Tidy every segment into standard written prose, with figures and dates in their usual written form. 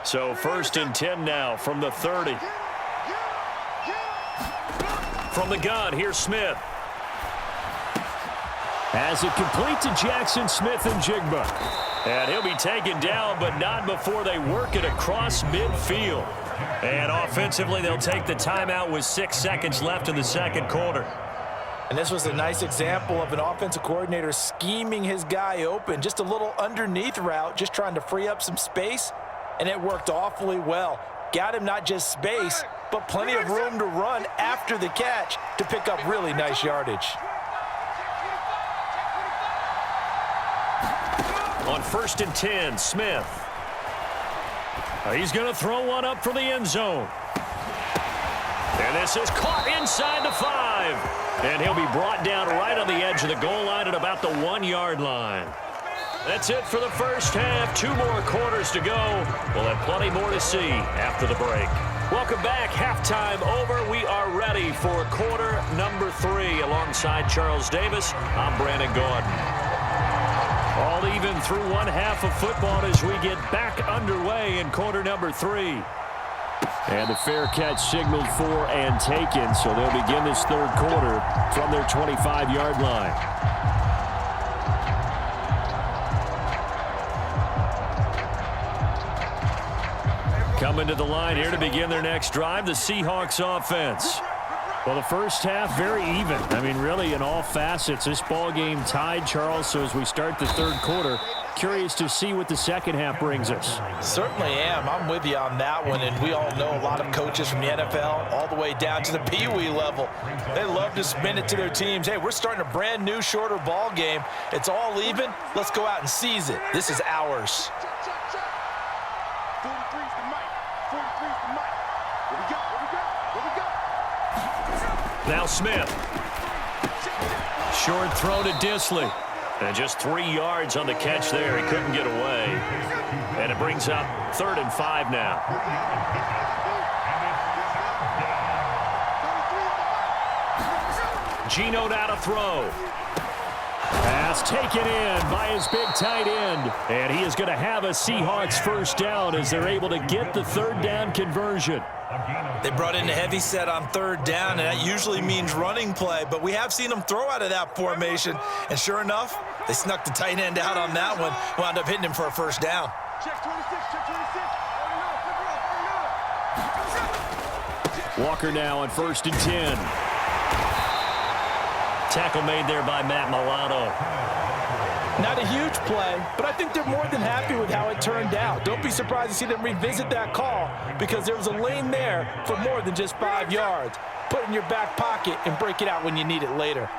So 1st and 10 now from the 30. From the gun, here's Smith. Has it complete to Jackson Smith and Jigba. And he'll be taken down, but not before they work it across midfield. And offensively, they'll take the timeout with 6 seconds left in the second quarter. And this was a nice example of an offensive coordinator scheming his guy open. Just a little underneath route, just trying to free up some space. And it worked awfully well. Got him not just space, but plenty of room to run after the catch to pick up really nice yardage. On 1st and 10, Smith. He's going to throw one up for the end zone. And this is caught inside the 5. And he'll be brought down right on the edge of the goal line at about the 1-yard line. That's it for the first half. 2 more quarters to go. We'll have plenty more to see after the break. Welcome back. Halftime over. We are ready for quarter number 3. Alongside Charles Davis, I'm Brandon Gordon. All even through one half of football as we get back underway in quarter number 3. And the fair catch signaled for and taken, so they'll begin this third quarter from their 25-yard line. Coming to the line here to begin their next drive, the Seahawks offense. Well, the first half, very even. I mean, really, in all facets, this ball game tied, Charles. So as we start the third quarter, curious to see what the second half brings us. Certainly am. I'm with you on that one. And we all know a lot of coaches from the NFL all the way down to the Pee Wee level. They love to spin it to their teams. Hey, we're starting a brand new, shorter ball game. It's all even. Let's go out and seize it. This is ours. Now Smith. Short throw to Disley. And just 3 yards on the catch there. He couldn't get away. And it brings up 3rd and 5 now. Geno now to throw. Pass taken in by his big tight end. And he is going to have a Seahawks first down as they're able to get the 3rd down conversion. They brought in a heavy set on 3rd down, and that usually means running play, but we have seen them throw out of that formation, and sure enough, they snuck the tight end out on that one, wound up hitting him for a first down. Walker now on 1st and 10. Tackle made there by Matt Milano. Not a huge play, but I think they're more than happy with how it turned out. Don't be surprised to see them revisit that call because there was a lane there for more than just 5 yards. Put it in your back pocket and break it out when you need it later.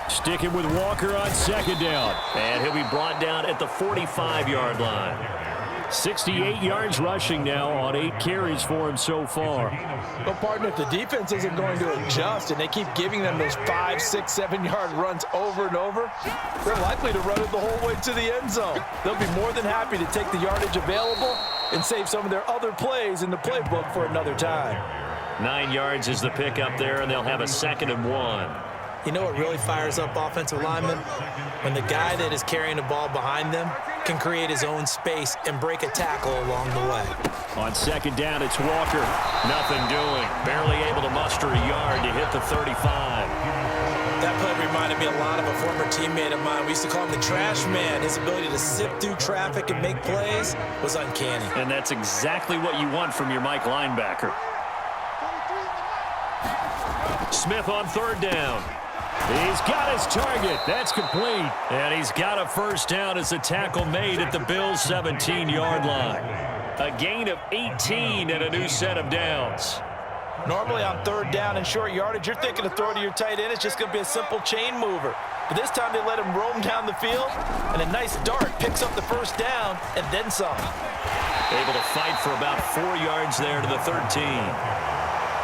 Sticking with Walker on 2nd down. And he'll be brought down at the 45-yard line. 68 yards rushing now on 8 carries for him so far. Well, partner, if the defense isn't going to adjust and they keep giving them those 5, 6, 7-yard runs over and over, they're likely to run it the whole way to the end zone. They'll be more than happy to take the yardage available and save some of their other plays in the playbook for another time. 9 yards is the pickup there, and they'll have a 2nd and 1. You know what really fires up offensive linemen? When the guy that is carrying the ball behind them can create his own space and break a tackle along the way. On 2nd down, it's Walker. Nothing doing. Barely able to muster a yard to hit the 35. That play reminded me a lot of a former teammate of mine. We used to call him the trash man. His ability to sift through traffic and make plays was uncanny. And that's exactly what you want from your Mike linebacker. Smith on 3rd down. He's got his target. That's complete. And he's got a first down as the tackle made at the Bills' 17-yard line. A gain of 18 and a new set of downs. Normally on 3rd down and short yardage, you're thinking of throw to your tight end. It's just going to be a simple chain mover. But this time they let him roam down the field, and a nice dart picks up the first down and then some. Able to fight for about 4 yards there to the 13.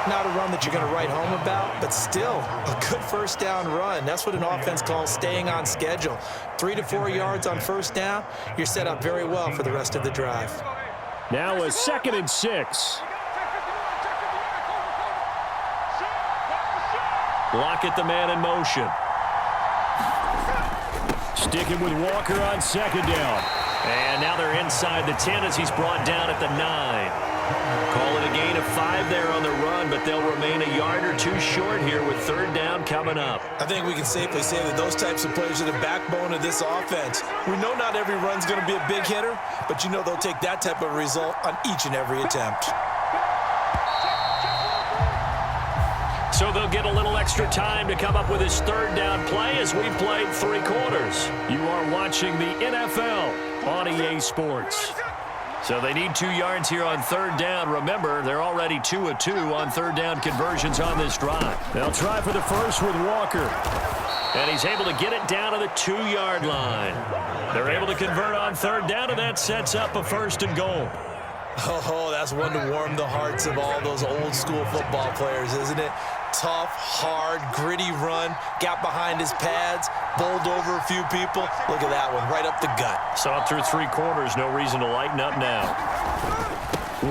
Not a run that you're going to write home about, but still a good first down run. That's what an offense calls staying on schedule. 3 to 4 yards on first down, you're set up very well for the rest of the drive. Now a 2nd and 6. Lockett the man in motion. Sticking with Walker on second down. And now they're inside the 10 as he's brought down at the 9. Call it a gain of 5 there on the run, but they'll remain a yard or two short here with third down coming up. I think we can safely say that those types of players are the backbone of this offense. We know not every run's going to be a big hitter, but you know they'll take that type of result on each and every attempt. So they'll get a little extra time to come up with his third down play as we've played 3 quarters. You are watching the NFL on EA Sports. So they need 2 yards here on third down. Remember, they're already 2 of 2 on third down conversions on this drive. They'll try for the first with Walker. And he's able to get it down to the 2-yard line. They're able to convert on third down, and that sets up a first and goal. Oh, that's one to warm the hearts of all those old school football players, isn't it? Tough, hard, gritty run, got behind his pads, bowled over a few people. Look at that one, right up the gut. Saw it through 3 quarters, no reason to lighten up now.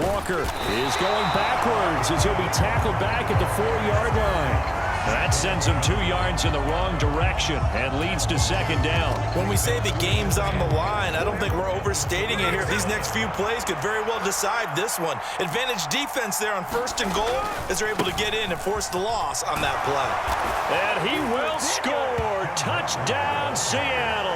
Walker is going backwards as he'll be tackled back at the 4-yard line. That sends him 2 yards in the wrong direction and leads to second down. When we say the game's on the line, I don't think we're overstating it here. These next few plays could very well decide this one. Advantage defense there on first and goal as they're able to get in and force the loss on that play. And he will score. Touchdown, Seattle.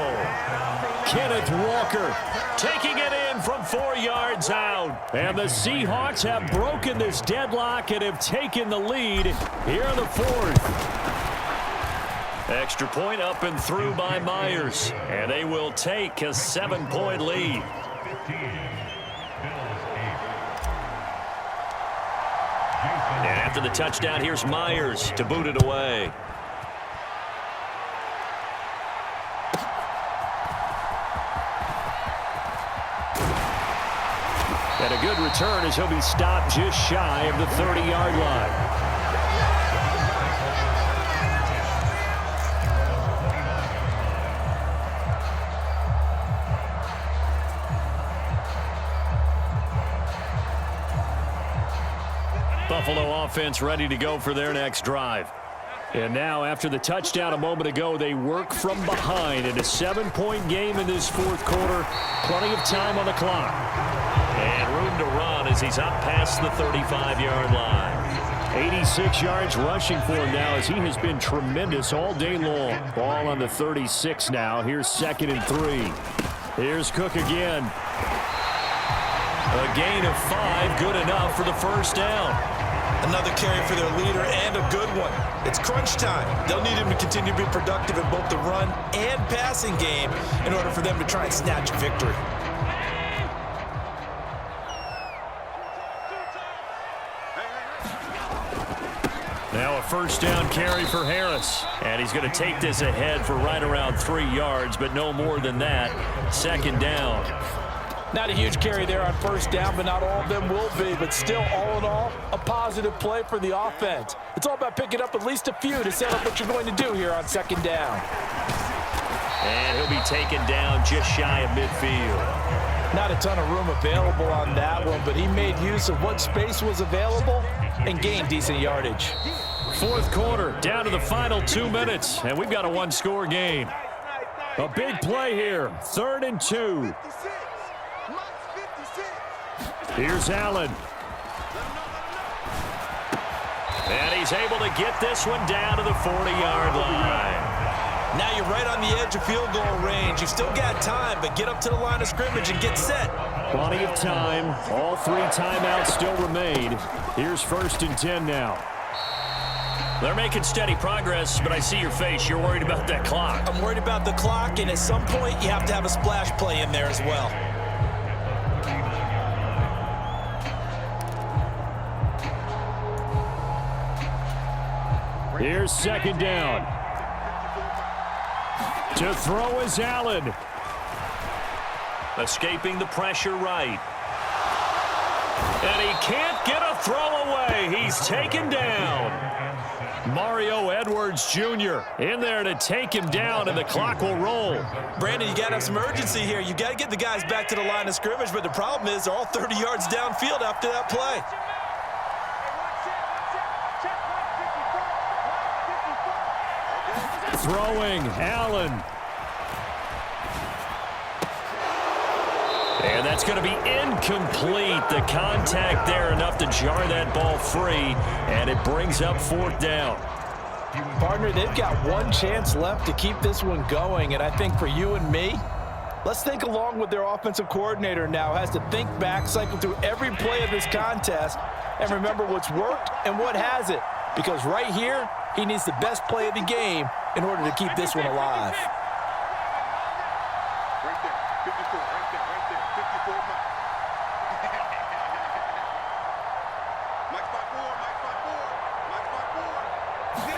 Kenneth Walker taking it in from 4 yards out. And the Seahawks have broken this deadlock and have taken the lead here in the 4th. Extra point up and through by Myers. And they will take a 7-point lead. And after the touchdown, here's Myers to boot it away. And a good return as he'll be stopped just shy of the 30-yard line. Buffalo offense ready to go for their next drive. And now, after the touchdown a moment ago, they work from behind in a 7-point game in this 4th quarter. Plenty of time on the clock. And room to run as he's up past the 35-yard line. 86 yards rushing for him now as he has been tremendous all day long. Ball on the 36 now. Here's 2nd and 3. Here's Cook again. A gain of 5, good enough for the first down. Another carry for their leader and a good one. It's crunch time. They'll need him to continue to be productive in both the run and passing game in order for them to try and snatch a victory. Now a first down carry for Harris. And he's going to take this ahead for right around 3 yards, but no more than that. Second down. Not a huge carry there on first down, but not all of them will be. But still, all in all, a positive play for the offense. It's all about picking up at least a few to set up what you're going to do here on second down. And he'll be taken down just shy of midfield. Not a ton of room available on that one, but he made use of what space was available and gained decent yardage. 4th quarter, down to the final 2 minutes, and we've got a 1-score game. A big play here, 3rd and 2. Here's Allen. And he's able to get this one down to the 40-yard line. Now you're right on the edge of field goal range. You've still got time, but get up to the line of scrimmage and get set. Plenty of time. All 3 timeouts still remain. Here's 1st and 10 now. They're making steady progress, but I see your face. You're worried about that clock. I'm worried about the clock, and at some point you have to have a splash play in there as well. Here's 2nd down. To throw is Allen. Escaping the pressure right. And he can't get a throw away. He's taken down. Mario Edwards Jr. in there to take him down, and the clock will roll. Brandon, you got to have some urgency here. You got to get the guys back to the line of scrimmage, but the problem is they're all 30 yards downfield after that play. Throwing, Allen. And that's going to be incomplete. The contact there enough to jar that ball free, and it brings up fourth down. Partner, they've got one chance left to keep this one going, and I think for you and me, let's think along with their offensive coordinator now. Has to think back, cycle through every play of this contest, and remember what's worked and what hasn't. Because right here, he needs the best play of the game in order to keep this one alive.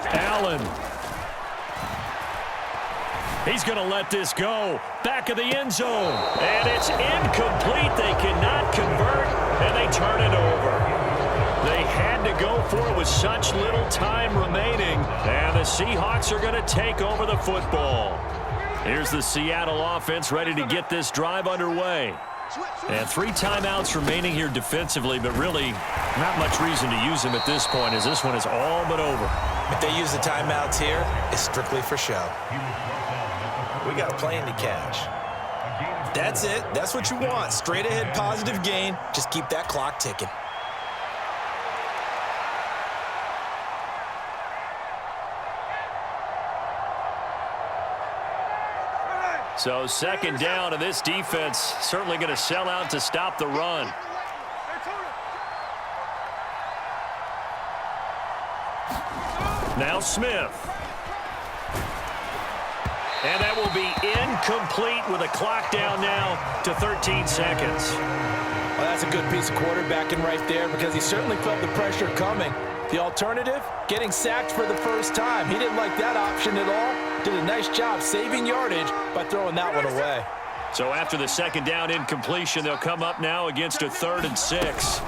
Allen. He's going to let this go. Back of the end zone. And it's incomplete. They cannot convert, and they turn it over. They had to go for it with such little time remaining, and the Seahawks are going to take over the football. Here's the Seattle offense ready to get this drive underway. And 3 timeouts remaining here defensively, but really not much reason to use them at this point as this one is all but over. If they use the timeouts here, it's strictly for show. We got a plan to catch. That's it. That's what you want. Straight ahead positive gain. Just keep that clock ticking. So second down, and this defense certainly going to sell out to stop the run. Now Smith. And that will be incomplete with a clock down now to 13 seconds. Well, that's a good piece of quarterbacking right there because he certainly felt the pressure coming. The alternative, getting sacked for the first time. He didn't like that option at all. Did a nice job saving yardage by throwing that one away. So after the second down incompletion, they'll come up now against a 3rd and 6.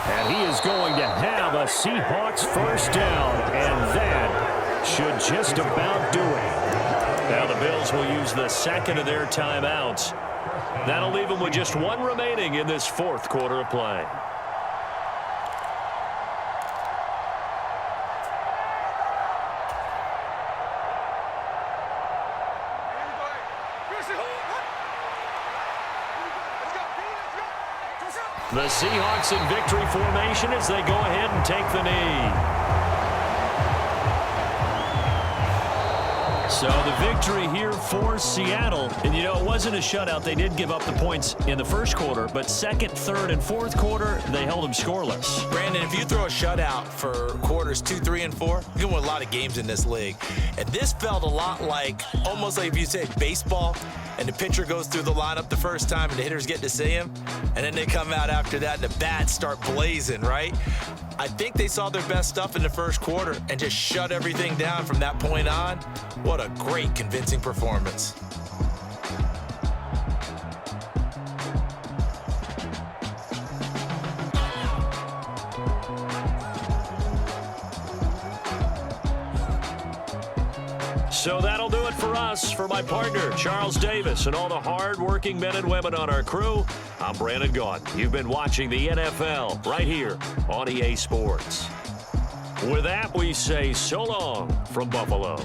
And he is going to have a Seahawks first down, and that should just about do it. Now the Bills will use the second of their timeouts. That'll leave them with just 1 remaining in this 4th quarter of play. The Seahawks in victory formation as they go ahead and take the knee. So the victory here for Seattle. And, you know, it wasn't a shutout. They did give up the points in the first quarter, but second, third, and fourth quarter, they held them scoreless. Brandon, if you throw a shutout for quarters 2, 3, and 4, you can win a lot of games in this league. And this felt a lot like, almost like if you say baseball, and the pitcher goes through the lineup the first time and the hitters get to see him, and then they come out after that and the bats start blazing, right? I think they saw their best stuff in the first quarter and just shut everything down from that point on. What a great, convincing performance. So that'll do it for us. For my partner, Charles Davis, and all the hard-working men and women on our crew, I'm Brandon Gaudin. You've been watching the NFL right here on EA Sports. With that, we say so long from Buffalo.